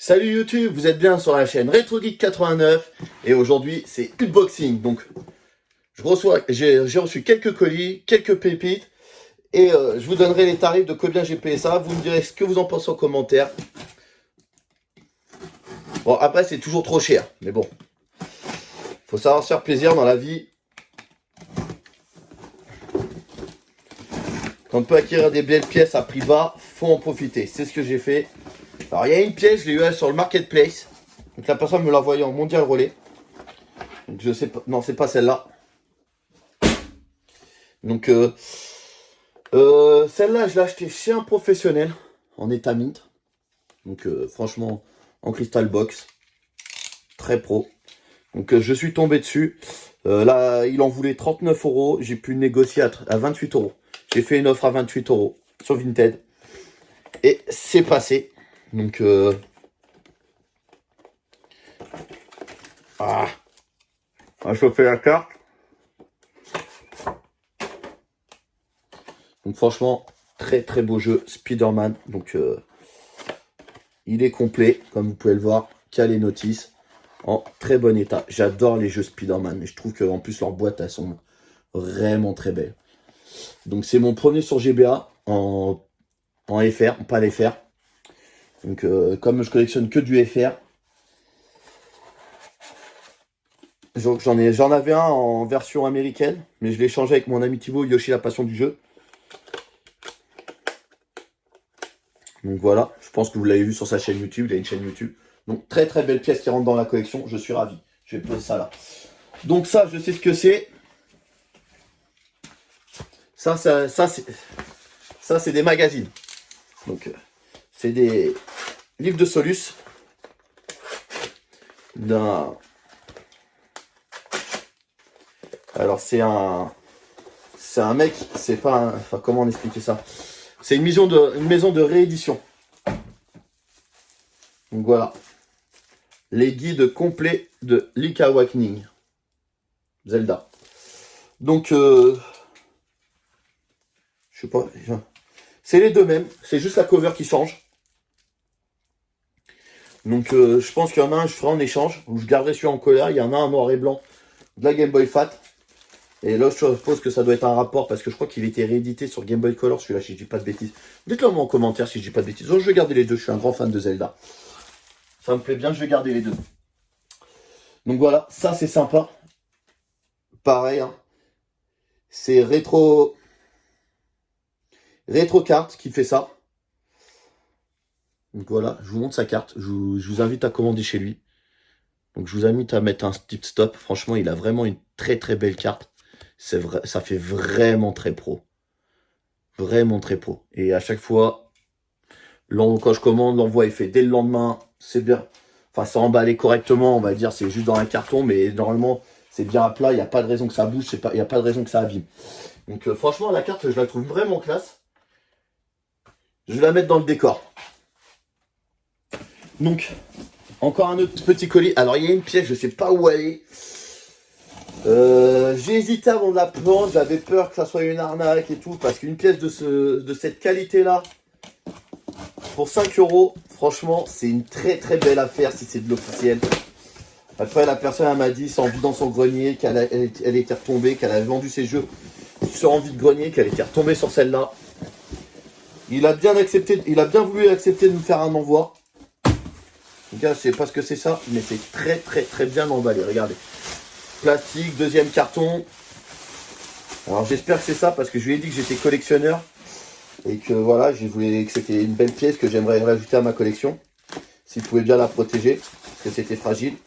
Salut YouTube, vous êtes bien sur la chaîne RetroGeek89 et aujourd'hui c'est unboxing. Donc j'ai reçu quelques colis, quelques pépites et je vous donnerai les tarifs de combien j'ai payé ça. Vous me direz ce que vous en pensez en commentaire. Bon, après c'est toujours trop cher, mais bon, faut savoir se faire plaisir dans la vie. Quand on peut acquérir des belles pièces à prix bas, faut en profiter. C'est ce que j'ai fait. Alors il y a une pièce, je l'ai eu sur le marketplace. Donc la personne me l'a envoyée en mondial relais. Donc je sais pas, non c'est pas celle-là. Donc celle-là je l'ai achetée chez un professionnel en état mint. Donc franchement en crystal box, très pro. Donc je suis tombé dessus. Là il en voulait 39 €. J'ai pu négocier à 28 €. J'ai fait une offre à 28 € sur Vinted. Et c'est passé. Donc on va chauffer la carte. Donc franchement, très très beau jeu, Spider-Man. Donc il est complet, comme vous pouvez le voir, calé notice, en très bon état. J'adore les jeux Spider-Man et je trouve qu'en plus leurs boîtes, elles sont vraiment très belles. Donc c'est mon premier sur GBA en FR, pas l'FR. Donc comme je collectionne que du FR, j'en avais un en version américaine, mais je l'ai changé avec mon ami Thibaut, Yoshi la passion du jeu. Donc voilà, je pense que vous l'avez vu sur sa chaîne YouTube, il a une chaîne YouTube. Donc très très belle pièce qui rentre dans la collection, je suis ravi. Je vais poser ça là. Donc ça, je sais ce que c'est. Ça c'est des magazines. Donc c'est des livres de Solus. Alors c'est un mec, c'est pas un... Enfin comment on expliquer ça? C'est une maison de réédition. Donc voilà. Les guides complets de Link's Awakening. Zelda. Donc je sais pas. C'est les deux mêmes. C'est juste la cover qui change. Donc je pense qu'il y en a un, je ferai en échange. Où je garderai celui en colère. Il y en a un noir et blanc de la Game Boy Fat. Et là, je suppose que ça doit être un rapport parce que je crois qu'il a été réédité sur Game Boy Color, celui-là, si je dis pas de bêtises. Dites-le moi en commentaire si je dis pas de bêtises. Donc, je vais garder les deux, je suis un grand fan de Zelda. Ça me plaît bien, je vais garder les deux. Donc voilà, ça c'est sympa. Pareil, hein. C'est RetroCart qui fait ça. Donc voilà, je vous montre sa carte. Je vous invite à commander chez lui. Donc je vous invite à mettre un petit stop. Franchement, il a vraiment une très très belle carte. C'est vrai, ça fait vraiment très pro. Vraiment très pro. Et à chaque fois, quand je commande, l'envoi est fait dès le lendemain. C'est bien. Enfin, c'est emballé correctement, on va dire. C'est juste dans un carton, mais normalement, c'est bien à plat. Il n'y a pas de raison que ça bouge. Il n'y a pas de raison que ça abîme. Donc franchement, la carte, je la trouve vraiment classe. Je vais la mettre dans le décor. Donc, encore un autre petit colis. Alors, il y a une pièce, je ne sais pas où elle est. J'ai hésité avant de la prendre, j'avais peur que ça soit une arnaque et tout, parce qu'une pièce de cette qualité-là, pour 5 €, franchement, c'est une très très belle affaire si c'est de l'officiel. Après, la personne elle m'a dit, c'est en vue dans son grenier, elle était retombée, qu'elle avait vendu ses jeux sur envie de grenier, qu'elle était retombée sur celle-là. Il a bien voulu accepter de me faire un envoi. Donc là, je sais pas ce que c'est ça, mais c'est très très très bien emballé, regardez. Plastique, deuxième carton. Alors j'espère que c'est ça parce que je lui ai dit que j'étais collectionneur et que voilà, je voulais que c'était une belle pièce que j'aimerais rajouter à ma collection. S'il pouvait bien la protéger, parce que c'était fragile.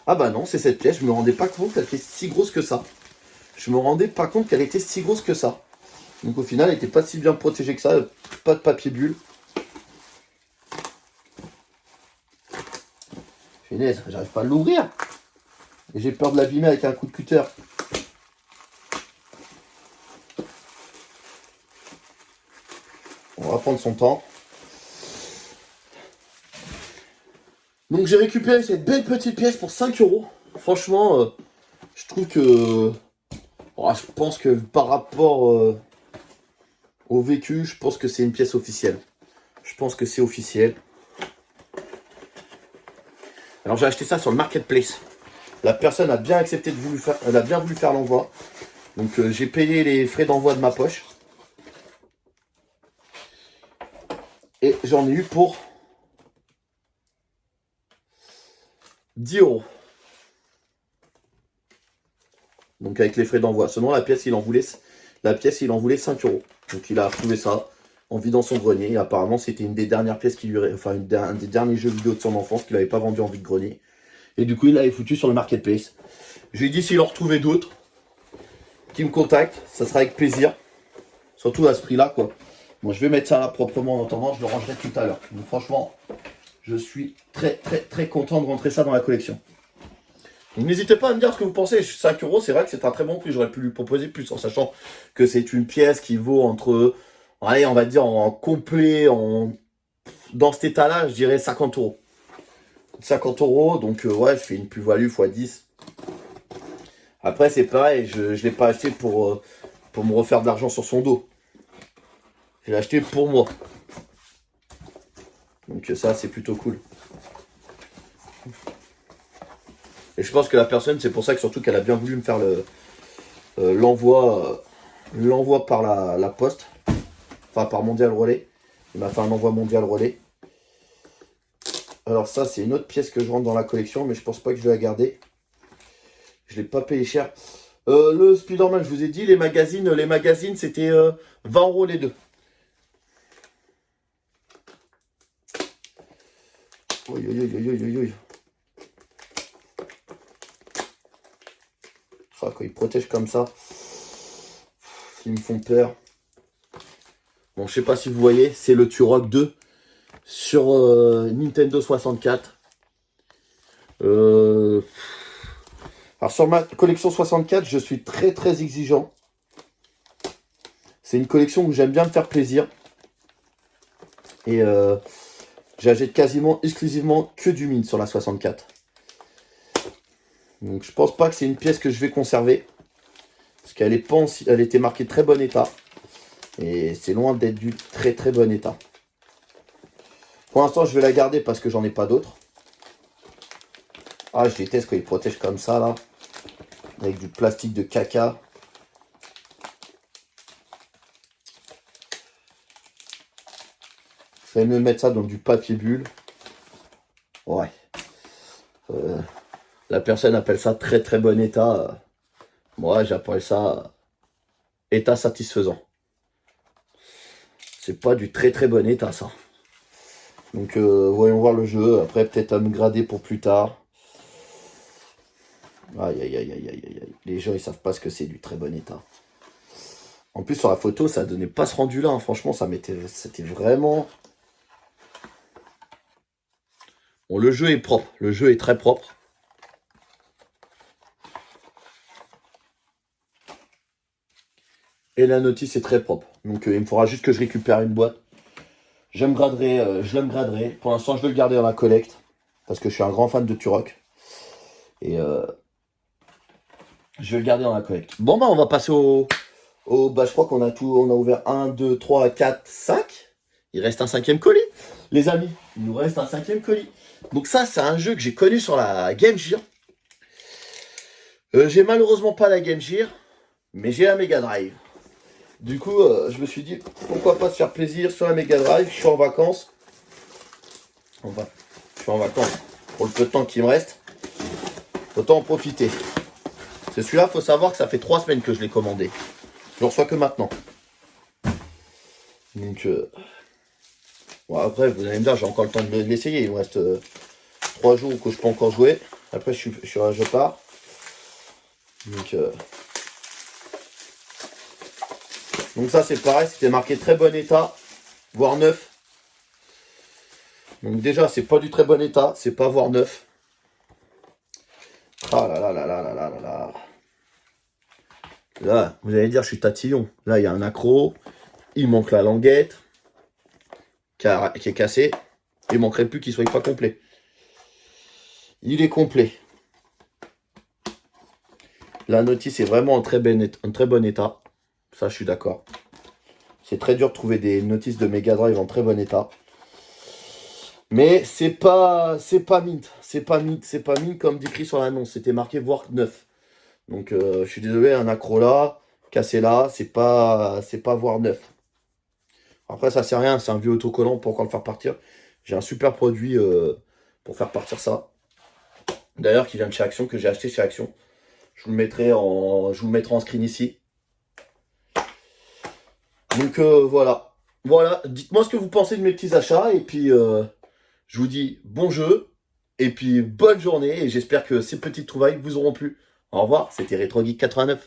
Ah bah non, c'est cette pièce, je me rendais pas compte qu'elle était si grosse que ça. Je me rendais pas compte qu'elle était si grosse que ça. Donc au final, elle n'était pas si bien protégée que ça, pas de papier bulle. Finesse, j'arrive pas à l'ouvrir. Et j'ai peur de l'abîmer avec un coup de cutter. On va prendre son temps. Donc j'ai récupéré cette belle petite pièce pour 5 €. Franchement, je trouve que... je pense que par rapport au vécu, je pense que c'est une pièce officielle. Je pense que c'est officiel. Alors j'ai acheté ça sur le marketplace. La personne a bien accepté elle a bien voulu faire l'envoi. Donc j'ai payé les frais d'envoi de ma poche. Et j'en ai eu pour 10 €. Donc avec les frais d'envoi. Seulement la pièce, il en voulait 5 €. Donc il a retrouvé ça en vidant son grenier. Et apparemment, c'était une des dernières pièces qui lui... Enfin, un des derniers jeux vidéo de son enfance qu'il n'avait pas vendu en vide-grenier. Et du coup, il l'avait foutu sur le marketplace. Je lui ai dit s'il en retrouvait d'autres, qu'il me contacte. Ça sera avec plaisir. Surtout à ce prix-là, quoi. Bon, je vais mettre ça là proprement en attendant. Je le rangerai tout à l'heure. Donc franchement, je suis très content de rentrer ça dans la collection. Donc n'hésitez pas à me dire ce que vous pensez. 5 €, c'est vrai que c'est un très bon prix. J'aurais pu lui proposer plus, en sachant que c'est une pièce qui vaut entre... Allez, on va dire en complet, dans cet état-là, je dirais 50 €. 50 €, donc ouais, je fais une plus-value x 10. Après, c'est pareil, je ne l'ai pas acheté pour me refaire de l'argent sur son dos. Je l'ai acheté pour moi. Donc ça, c'est plutôt cool. Et je pense que la personne, c'est pour ça que surtout qu'elle a bien voulu me faire l'envoi par la poste. Enfin, par Mondial Relais. Il m'a fait un envoi Mondial Relais. Alors ça, c'est une autre pièce que je rentre dans la collection, mais je pense pas que je vais la garder. Je l'ai pas payé cher. Le Spider-Man, je vous ai dit, les magazines, c'était 20 € les deux. Oui. Ah, quand ils protègent comme ça, ils me font peur. Bon, je sais pas si vous voyez, c'est le Turok 2 sur Nintendo 64. Alors sur ma collection 64, je suis très exigeant. C'est une collection où j'aime bien me faire plaisir. Et j'achète quasiment exclusivement que du mine sur la 64. Donc je pense pas que c'est une pièce que je vais conserver. Parce qu'elle est pas elle était marquée très bon état. Et c'est loin d'être du très bon état. Pour l'instant, je vais la garder parce que j'en ai pas d'autres. Ah, je déteste quand ils protègent comme ça, là. Avec du plastique de caca. Je vais me mettre ça dans du papier bulle. Ouais. La personne appelle ça très bon état. Moi, j'appelle ça état satisfaisant. C'est pas du très bon état, ça. Donc, voyons voir le jeu. Après, peut-être à me grader pour plus tard. Aïe. Les gens, ils savent pas ce que c'est du très bon état. En plus, sur la photo, ça donnait pas ce rendu-là. Hein. Franchement, c'était vraiment... Bon, le jeu est propre. Le jeu est très propre. Et la notice est très propre. Donc, il me faudra juste que je récupère une boîte. Je le graderai. Pour l'instant, je vais le garder dans la collecte. Parce que je suis un grand fan de Turok. Et je vais le garder dans la collecte. Bon, bah, on va passer bah, je crois qu'on a ouvert 1, 2, 3, 4, 5. Il reste un 5e colis. Les amis, il nous reste un 5e colis. Donc ça, c'est un jeu que j'ai connu sur la Game Gear. J'ai malheureusement pas la Game Gear. Mais j'ai la Mega Drive. Du coup, je me suis dit, pourquoi pas se faire plaisir sur la Mega Drive. Je suis en vacances. Je suis en vacances. Pour le peu de temps qui me reste, autant en profiter. C'est celui-là, il faut savoir que ça fait 3 semaines que je l'ai commandé. Je le reçois que maintenant. Donc, bon, après, vous allez me dire, j'ai encore le temps de l'essayer. Il me reste 3 jours que je peux encore jouer. Après, je pars. Donc ça, c'est pareil, c'était marqué très bon état, voire neuf. Donc déjà, c'est pas du très bon état, c'est pas voire neuf. Ah là. Là, vous allez dire, je suis tatillon. Là, il y a un accro. Il manque la languette qui est cassée. Il manquerait plus qu'il soit pas complet. Il est complet. La notice est vraiment en très bon état. Ça, je suis d'accord. C'est très dur de trouver des notices de Mega Drive en très bon état. Mais c'est pas mint. C'est pas mint comme décrit sur l'annonce. C'était marqué voire 9. Donc je suis désolé, un accro là, cassé là, c'est pas voire 9. Après ça sert à rien, c'est un vieux autocollant pour encore le faire partir. J'ai un super produit pour faire partir ça. D'ailleurs qui vient de chez Action, que j'ai acheté chez Action. Je vous le mettrai en screen ici. Donc voilà. Voilà, dites-moi ce que vous pensez de mes petits achats. Et puis je vous dis bon jeu. Et puis bonne journée. Et j'espère que ces petites trouvailles vous auront plu. Au revoir, c'était RetroGeek89.